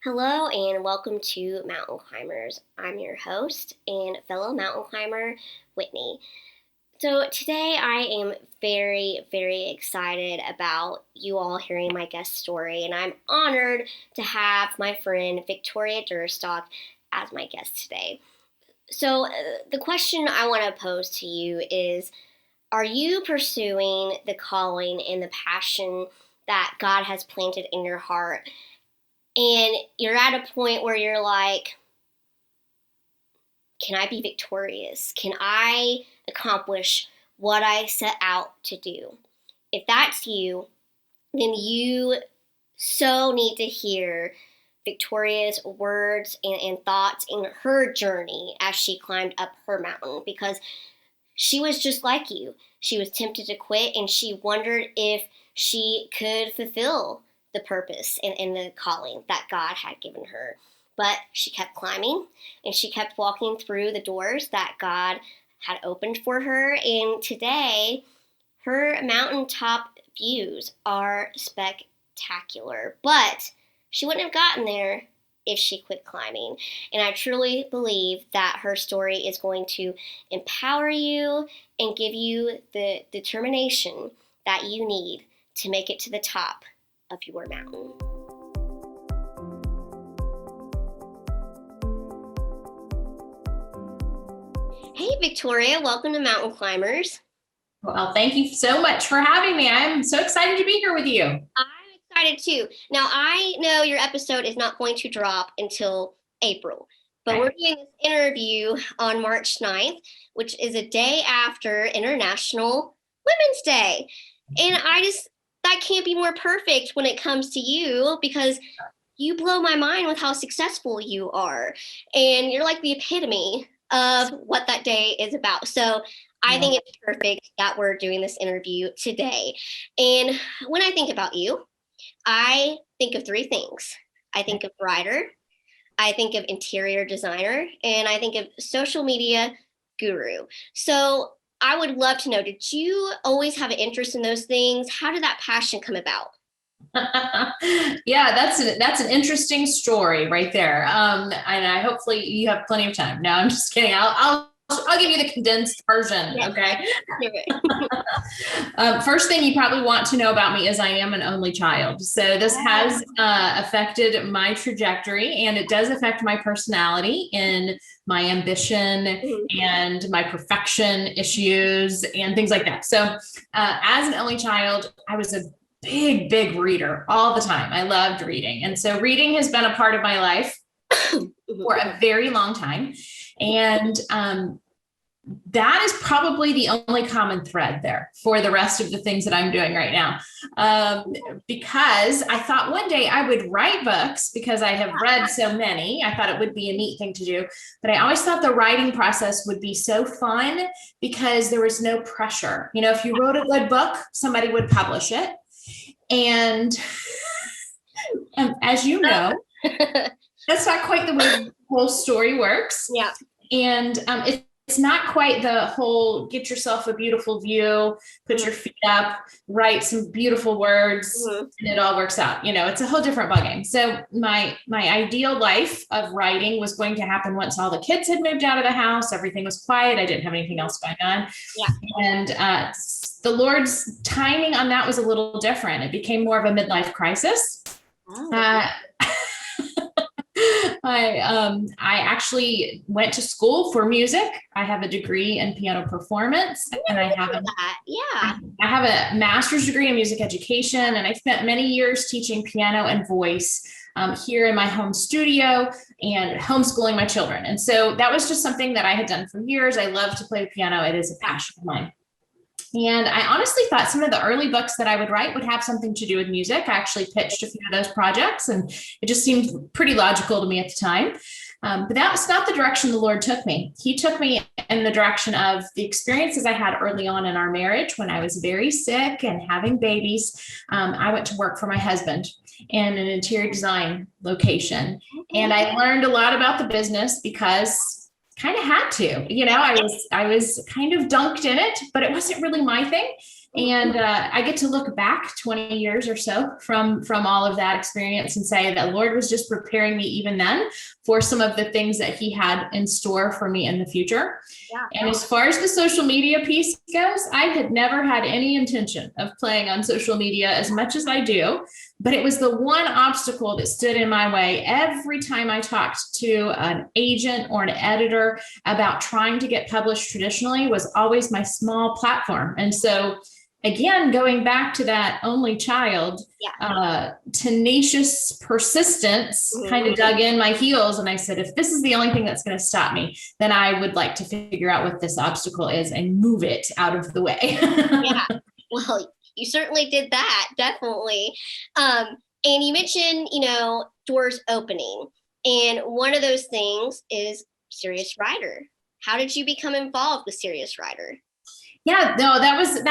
Hello and welcome to Mountain Climbers. I'm your host and fellow mountain climber, Whitney. So today I am very excited about you all hearing my guest story, and I'm honored to have my friend Victoria Duerstock as my guest today. So the question I want to pose to you is, are you pursuing the calling and the passion that God has planted in your heart? And you're at a point where you're like, can I be victorious? Can I accomplish what I set out to do? If that's you, then you so need to hear Victoria's words and thoughts in her journey as she climbed up her mountain, because she was just like you. She was tempted to quit, and she wondered if she could fulfill the purpose and the calling that God had given her. But she kept climbing, and she kept walking through the doors that God had opened for her. And today, her mountaintop views are spectacular. But she wouldn't have gotten there if she quit climbing. And I truly believe that her story is going to empower you and give you the determination that you need to make it to the top of your mountain. Hey, Victoria, welcome to Mountain Climbers. Well, thank you so much for having me. I'm so excited to be here with you. I'm excited too. Now, I know your episode is not going to drop until April, but we're doing this interview on March 9th, which is a day after International Women's Day. And that can't be more perfect when it comes to you, because you blow my mind with how successful you are. And you're like the epitome of what that day is about. So I think it's perfect that we're doing this interview today. And when I think about you, I think of three things. I think of writer, I think of interior designer, and I think of social media guru. So I would love to know, did you always have an interest in those things? How did that passion come about? Yeah, that's an interesting story right there. And I hopefully you have plenty of time. No, I'm just kidding. I'll give you the condensed version. Yes. Okay. First thing you probably want to know about me is I am an only child. So this has affected my trajectory, and it does affect my personality in my ambition and my perfection issues and things like that. So as an only child, I was a big reader all the time. I loved reading. And so reading has been a part of my life for a very long time. And that is probably the only common thread there for the rest of the things that I'm doing right now. Because I thought one day I would write books, because I have read so many. I thought it would be a neat thing to do. But I always thought the writing process would be so fun because there was no pressure. You know, if you wrote a good book, somebody would publish it. And as you know, that's not quite the way the whole story works. Yeah. And it's not quite the whole get yourself a beautiful view, put your feet up, write some beautiful words, and it all works out. You know, it's a whole different ballgame. So my ideal life of writing was going to happen once all the kids had moved out of the house, everything was quiet, I didn't have anything else going on. Yeah. And the Lord's timing on that was a little different. It became more of a midlife crisis. I actually went to school for music. I have a degree in piano performance, and I have a master's degree in music education. And I spent many years teaching piano and voice here in my home studio and homeschooling my children. And so that was just something that I had done for years. I love to play the piano. It is a passion of mine. And I honestly thought some of the early books that I would write would have something to do with music. I actually pitched a few of those projects, and it just seemed pretty logical to me at the time. But that was not the direction the Lord took me. He took me in the direction of the experiences I had early on in our marriage when I was very sick and having babies. I went to work for my husband in an interior design location. And I learned a lot about the business because kind of had to, you know, I was kind of dunked in it, but it wasn't really my thing. And I get to look back 20 years or so from all of that experience and say that Lord was just preparing me even then for some of the things that he had in store for me in the future. Yeah. And as far as the social media piece goes, I had never had any intention of playing on social media as much as I do, but it was the one obstacle that stood in my way every time I talked to an agent or an editor about trying to get published traditionally was always my small platform. And so again, going back to that only child, tenacious persistence kind of dug in my heels. And I said, if this is the only thing that's going to stop me, then I would like to figure out what this obstacle is and move it out of the way. Yeah, well, you certainly did that, definitely. And you mentioned, doors opening. And one of those things is Serious Writer. How did you become involved with Serious Writer? Yeah, no, that's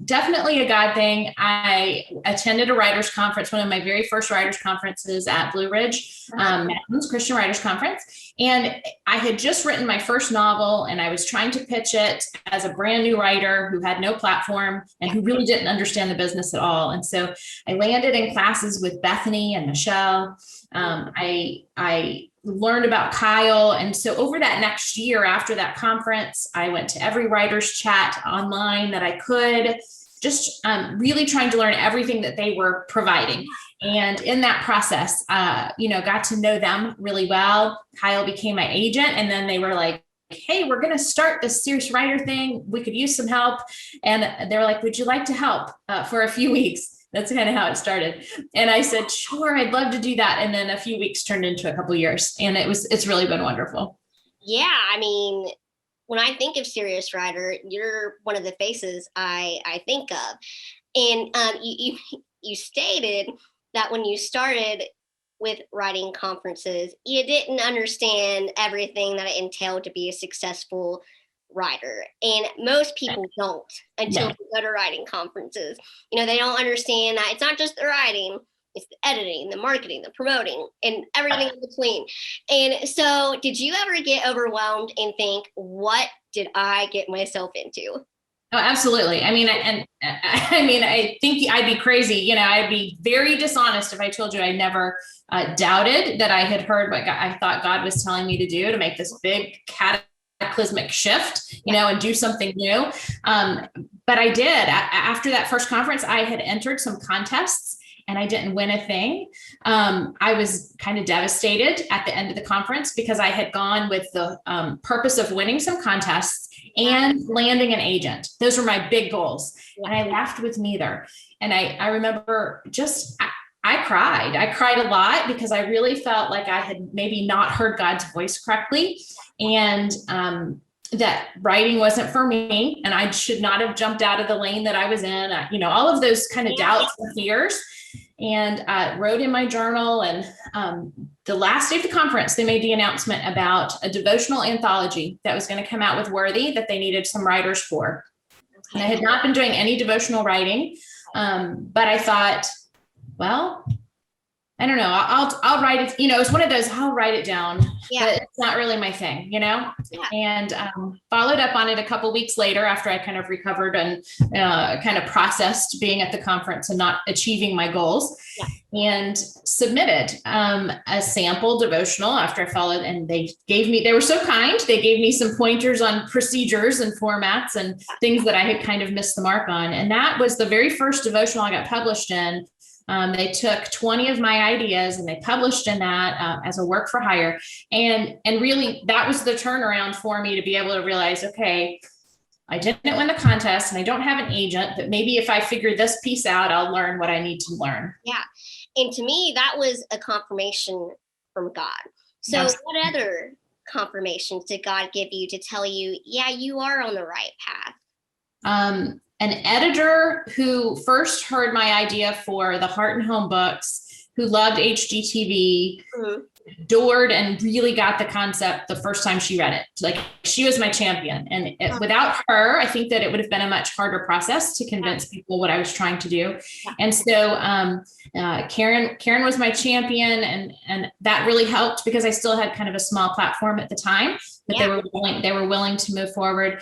definitely a God thing. I attended a writers conference, one of my very first writers conferences at Blue Ridge Mountains Christian Writers Conference. And I had just written my first novel and I was trying to pitch it as a brand new writer who had no platform and who really didn't understand the business at all. And so I landed in classes with Bethany and Michelle. I learned about Kyle. And so over that next year after that conference, I went to every writer's chat online that I could, just really trying to learn everything that they were providing. And in that process, got to know them really well. Kyle became my agent. And then they were like, hey, we're going to start this Serious Writer thing. We could use some help. And they were like, would you like to help for a few weeks? That's kind of how it started. And I said, sure, I'd love to do that. And then a few weeks turned into a couple of years. And it's really been wonderful. Yeah. I mean, when I think of Serious Writer, you're one of the faces I think of. And you stated that when you started with writing conferences, you didn't understand everything that it entailed to be a successful writer. And most people don't until they go to writing conferences. They don't understand that it's not just the writing, it's the editing, the marketing, the promoting, and everything in between. And so did you ever get overwhelmed and think, what did I get myself into? Oh, absolutely. I mean, I think I'd be crazy. I'd be very dishonest if I told you I never doubted that I had heard what I thought God was telling me to do to make this big cataclysmic shift, and do something new. But I did. After that first conference, I had entered some contests and I didn't win a thing. I was kind of devastated at the end of the conference because I had gone with the purpose of winning some contests and landing an agent. Those were my big goals. And I left with neither. And I remember I cried. I cried a lot because I really felt like I had maybe not heard God's voice correctly. And that writing wasn't for me. And I should not have jumped out of the lane that I was in, all of those kind of doubts and fears. And wrote in my journal. And the last day of the conference, they made the announcement about a devotional anthology that was going to come out with Worthy that they needed some writers for. And I had not been doing any devotional writing, but I thought, well, I don't know, I'll write it. It's one of those, I'll write it down, but it's not really my thing, and followed up on it a couple weeks later after I kind of recovered and kind of processed being at the conference and not achieving my goals, and submitted a sample devotional after I followed. And they were so kind. They gave me some pointers on procedures and formats and things that I had kind of missed the mark on. And that was the very first devotional I got published in. They took 20 of my ideas and they published in that as a work for hire. And really that was the turnaround for me to be able to realize, okay, I didn't win the contest and I don't have an agent, but maybe if I figure this piece out, I'll learn what I need to learn. Yeah. And to me, that was a confirmation from God. So what other confirmations did God give you to tell you, yeah, you are on the right path? An editor who first heard my idea for the Heart and Home books, who loved HGTV, adored and really got the concept the first time she read it. Like, she was my champion. And without her, I think that it would have been a much harder process to convince people what I was trying to do. And so Karen was my champion, and that really helped because I still had kind of a small platform at the time, but they were willing to move forward.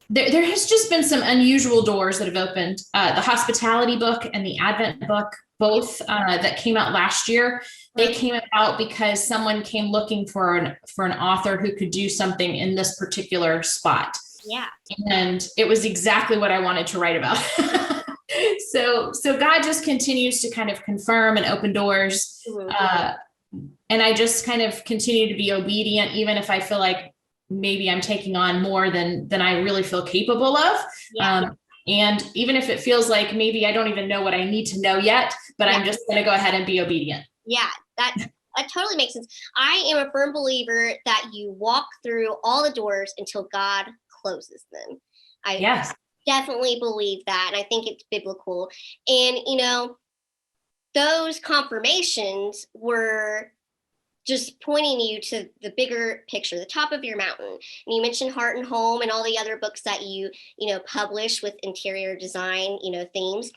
there has just been some unusual doors that have opened. The hospitality book and the Advent book, both that came out last year, they came out because someone came looking for an author who could do something in this particular spot. Yeah. And it was exactly what I wanted to write about. So God just continues to kind of confirm and open doors. And I just kind of continue to be obedient, even if I feel like maybe I'm taking on more than I really feel capable of. Yeah. And even if it feels like maybe I don't even know what I need to know yet, but I'm just going to go ahead and be obedient. Yeah, that totally makes sense. I am a firm believer that you walk through all the doors until God closes them. I definitely believe that. And I think it's biblical. And, those confirmations were just pointing you to the bigger picture, the top of your mountain. And you mentioned Heart and Home and all the other books that you publish with interior design, themes.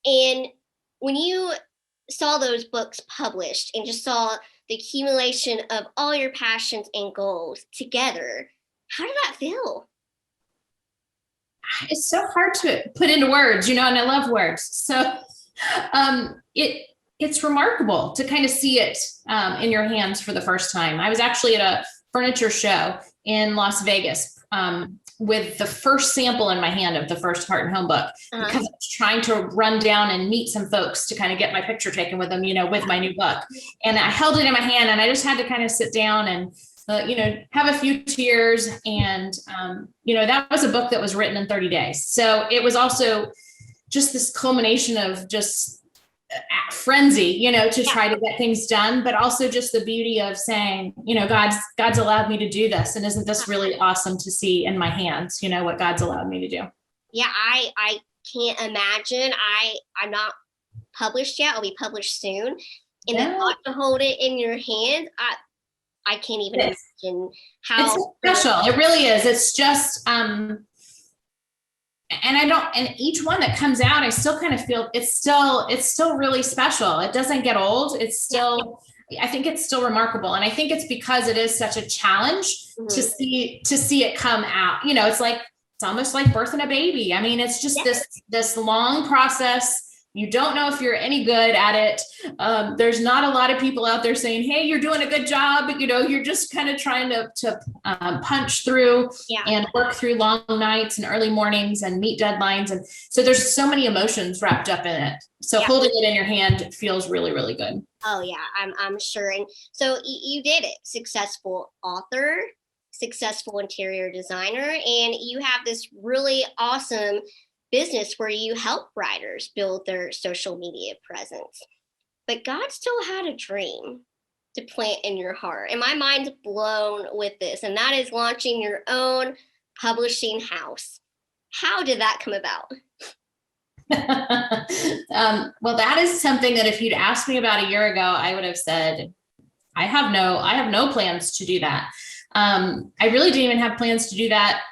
And when you saw those books published and just saw the accumulation of all your passions and goals together, how did that feel? It's so hard to put into words, and I love words. So it's remarkable to kind of see it in your hands for the first time. I was actually at a furniture show in Las Vegas with the first sample in my hand of the first Heart and Home book, because I was trying to run down and meet some folks to kind of get my picture taken with them, with my new book. And I held it in my hand and I just had to kind of sit down and have a few tears. And, that was a book that was written in 30 days. So it was also just this culmination of just frenzy, to try to get things done, but also just the beauty of saying, God's allowed me to do this. And isn't this really awesome to see in my hands, what God's allowed me to do? Yeah, I can't imagine. I'm not published yet. I'll be published soon. And the thought to hold it in your hand, I can't even imagine how it's special. It really is. It's just, and each one that comes out, I still kind of feel it's still really special. It doesn't get old. It's still, I think it's still remarkable. And I think it's because it is such a challenge to see it come out. It's almost like birthing a baby. I mean, it's just this long process. You don't know if you're any good at it. There's not a lot of people out there saying, hey, you're doing a good job. You're just kind of trying to punch through and work through long nights and early mornings and meet deadlines. And so there's so many emotions wrapped up in it. So holding it in your hand feels really, really good. Oh, yeah, I'm sure. And so you did it. Successful author, successful interior designer, and you have this really awesome business where you help writers build their social media presence. But God still had a dream to plant in your heart. And my mind's blown with this. And that is launching your own publishing house. How did that come about? Well, that is something that if you'd asked me about a year ago, I would have said, I have no plans to do that. I really didn't even have plans to do that.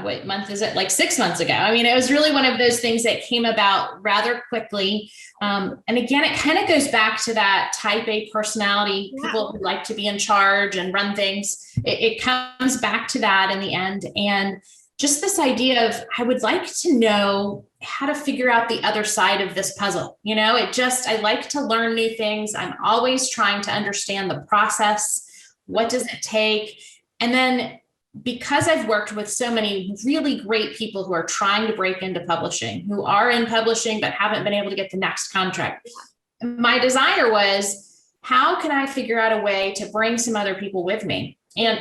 What month is it? Like 6 months ago. I mean, it was really one of those things that came about rather quickly. And again, it kind of goes back to that type A personality, people who like to be in charge and run things. It comes back to that in the end. And just this idea of, I would like to know how to figure out the other side of this puzzle. I like to learn new things. I'm always trying to understand the process. What does it take? And then because I've worked with so many really great people who are trying to break into publishing, who are in publishing, but haven't been able to get the next contract, my desire was, how can I figure out a way to bring some other people with me? And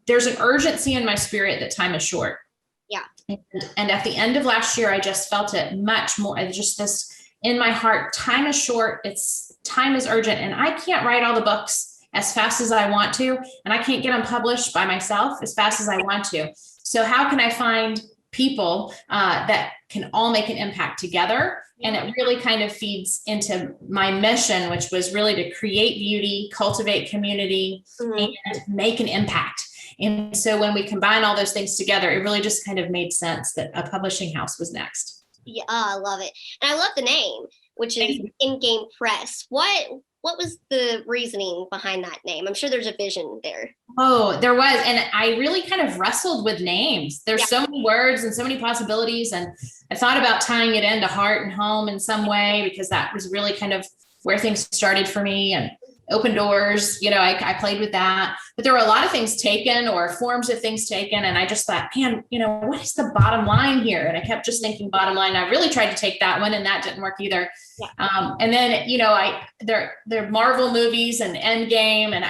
there's an urgency in my spirit that time is short. Yeah. And at the end of last year, I just felt it much more. It's just this in my heart, time is short. Time is urgent. And I can't write all the books as fast as I want to, and I can't get them published by myself as fast as I want to. So how can I find people that can all make an impact together? And it really kind of feeds into my mission, which was really to create beauty, cultivate community, and make an impact. And so when we combine all those things together, it really just kind of made sense that a publishing house was next. Yeah, I love it. And I love the name. which is InGame Press. What was the reasoning behind that name? I'm sure there's a vision there. Oh, there was. And I really kind of wrestled with names. There's so many words and so many possibilities. And I thought about tying it into heart and home in some way, because that was really kind of where things started for me, and open doors. I played with that, but there were a lot of things taken, or forms of things taken. And I just thought, man, what is the bottom line here? And I kept just thinking bottom line. I really tried to take that one, and that didn't work either. Yeah. And then, there Marvel movies and Endgame, and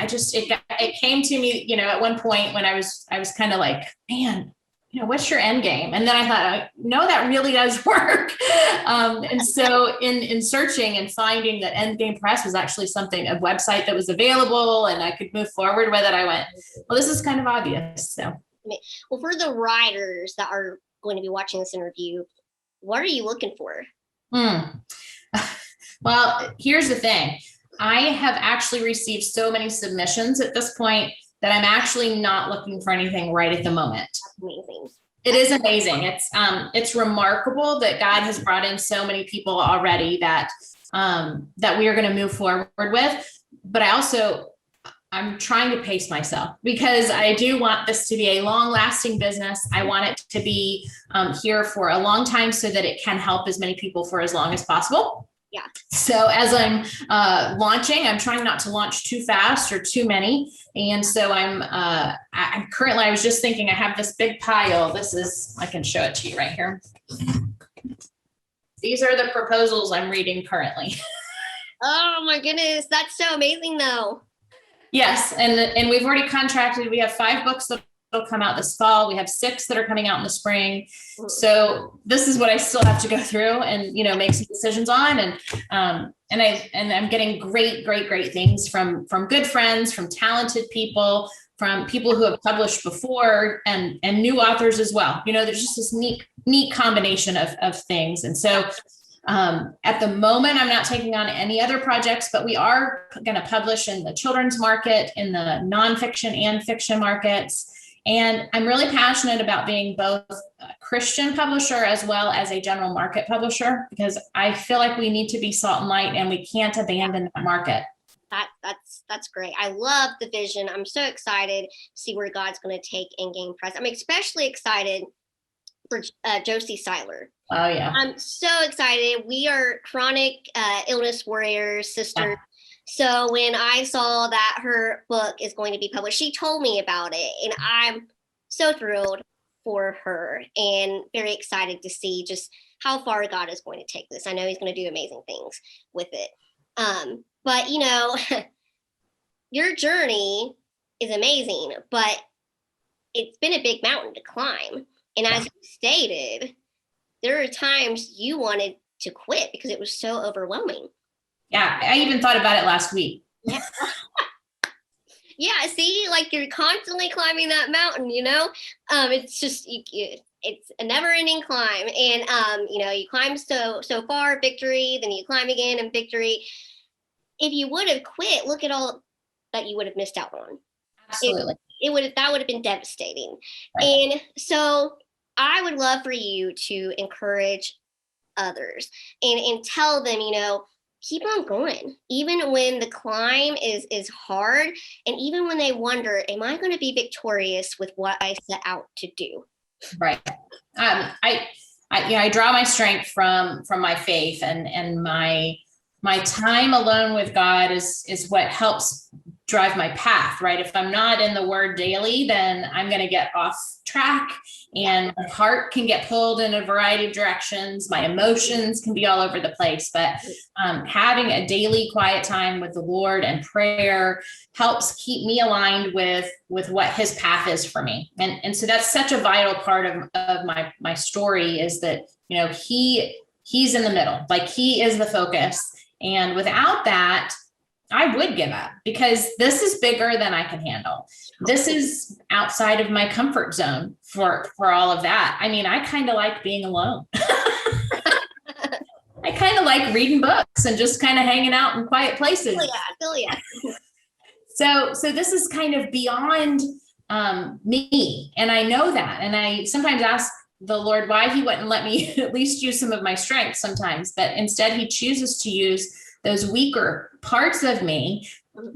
it came to me, at one point when I was kind of like, man, what's your end game? And then I thought, no, that really does work. And so in searching and finding that InGame Press was actually a website that was available and I could move forward with it, I went, well, this is kind of obvious. So, well, for the writers that are going to be watching this interview, what are you looking for? Well, here's the thing. I have actually received so many submissions at this point that I'm actually not looking for anything right at the moment. That's amazing. It is amazing. It's remarkable that God has brought in so many people already that we are going to move forward with. But I'm trying to pace myself, because I do want this to be a long-lasting business. I want it to be here for a long time so that it can help as many people for as long as possible. Yeah. So as I'm launching, I'm trying not to launch too fast or too many. And so I'm currently, I was just thinking, I have this big pile. I can show it to you right here. These are the proposals I'm reading currently. Oh my goodness. That's so amazing though. Yes. And we've already contracted. We have 5 books that will come out this fall. We have 6 that are coming out in the spring. So this is what I still have to go through and, make some decisions on. And I'm getting great things from good friends, from talented people, from people who have published before, and new authors as well. There's just this neat combination of things. And so at the moment, I'm not taking on any other projects, but we are going to publish in the children's market, in the nonfiction and fiction markets. And I'm really passionate about being both a Christian publisher as well as a general market publisher, because I feel like we need to be salt and light, and we can't abandon that market. That's great. I love the vision. I'm so excited to see where God's going to take InGame Press. I'm especially excited for Josie Seiler. Oh yeah. I'm so excited. We are chronic illness warriors, sisters. Yeah. So when I saw that her book is going to be published, she told me about it, and I'm so thrilled for her and very excited to see just how far God is going to take this. I know he's going to do amazing things with it. But your journey is amazing, but it's been a big mountain to climb. And as you stated, there are times you wanted to quit because it was so overwhelming. Yeah, I even thought about it last week. Yeah, yeah, see, like you're constantly climbing that mountain, it's just, it's a never ending climb. And, you climb so far, victory, then you climb again and victory. If you would have quit, look at all that you would have missed out on. Absolutely. That would have been devastating. Right. And so I would love for you to encourage others and tell them, keep on going, even when the climb is hard, and even when they wonder, am I going to be victorious with what I set out to do? Right. I draw my strength from my faith, and my time alone with God is what helps drive my path, right? If I'm not in the Word daily, then I'm going to get off track, and my heart can get pulled in a variety of directions. My emotions can be all over the place, but having a daily quiet time with the Lord and prayer helps keep me aligned with what his path is for me. And so that's such a vital part of my story, is that, he's in the middle, like he is the focus. And without that, I would give up, because this is bigger than I can handle. This is outside of my comfort zone for all of that. I mean, I kind of like being alone. I kind of like reading books and just kind of hanging out in quiet places. I feel ya. So this is kind of beyond me. And I know that. And I sometimes ask the Lord why he wouldn't let me at least use some of my strengths sometimes, but instead he chooses to use those weaker parts of me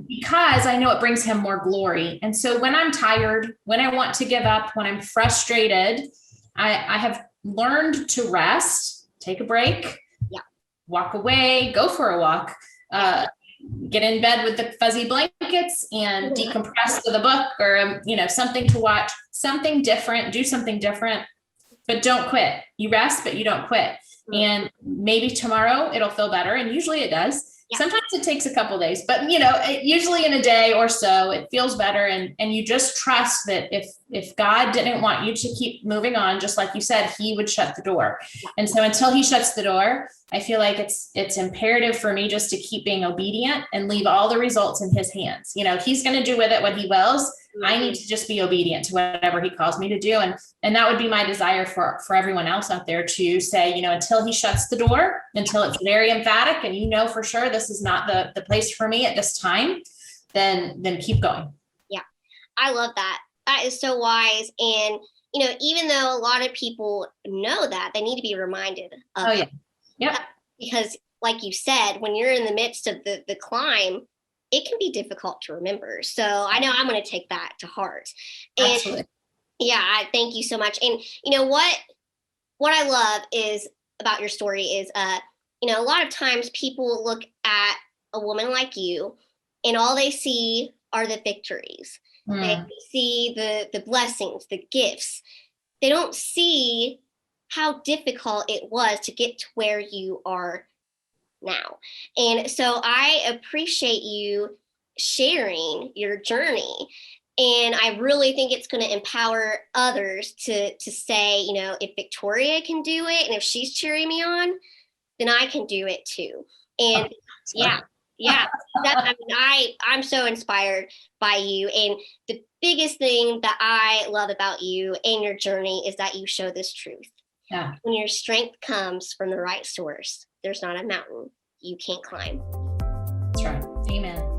because I know it brings him more glory. And so when I'm tired, when I want to give up, when I'm frustrated, I have learned to rest, take a break, walk away, go for a walk, get in bed with the fuzzy blankets and decompress with a book or, something to watch, something different, do something different, but don't quit. You rest, but you don't quit. And maybe tomorrow it'll feel better. And usually it does. Yeah. Sometimes it takes a couple days, but usually in a day or so, it feels better. And you just trust that if God didn't want you to keep moving on, just like you said, he would shut the door. Yeah. And so until he shuts the door, I feel like it's imperative for me just to keep being obedient and leave all the results in his hands. He's going to do with it what he wills. I need to just be obedient to whatever he calls me to do. And that would be my desire for everyone else out there to say, until he shuts the door, until it's very emphatic and for sure this is not the place for me at this time, then keep going. Yeah, I love that. That is so wise. And, even though a lot of people know that, they need to be reminded of it. Yeah. Because like you said, when you're in the midst of the climb, it can be difficult to remember. So I know I'm going to take that to heart. And absolutely. Yeah, thank you so much. And what I love is about your story is, a lot of times people look at a woman like you and all they see are the victories. They see the blessings, the gifts. They don't see how difficult it was to get to where you are now. And so I appreciate you sharing your journey. And I really think it's going to empower others to say, if Victoria can do it and if she's cheering me on, then I can do it too. And I'm so inspired by you. And the biggest thing that I love about you and your journey is that you show this truth. Yeah. When your strength comes from the right source, there's not a mountain you can't climb. That's right. Amen.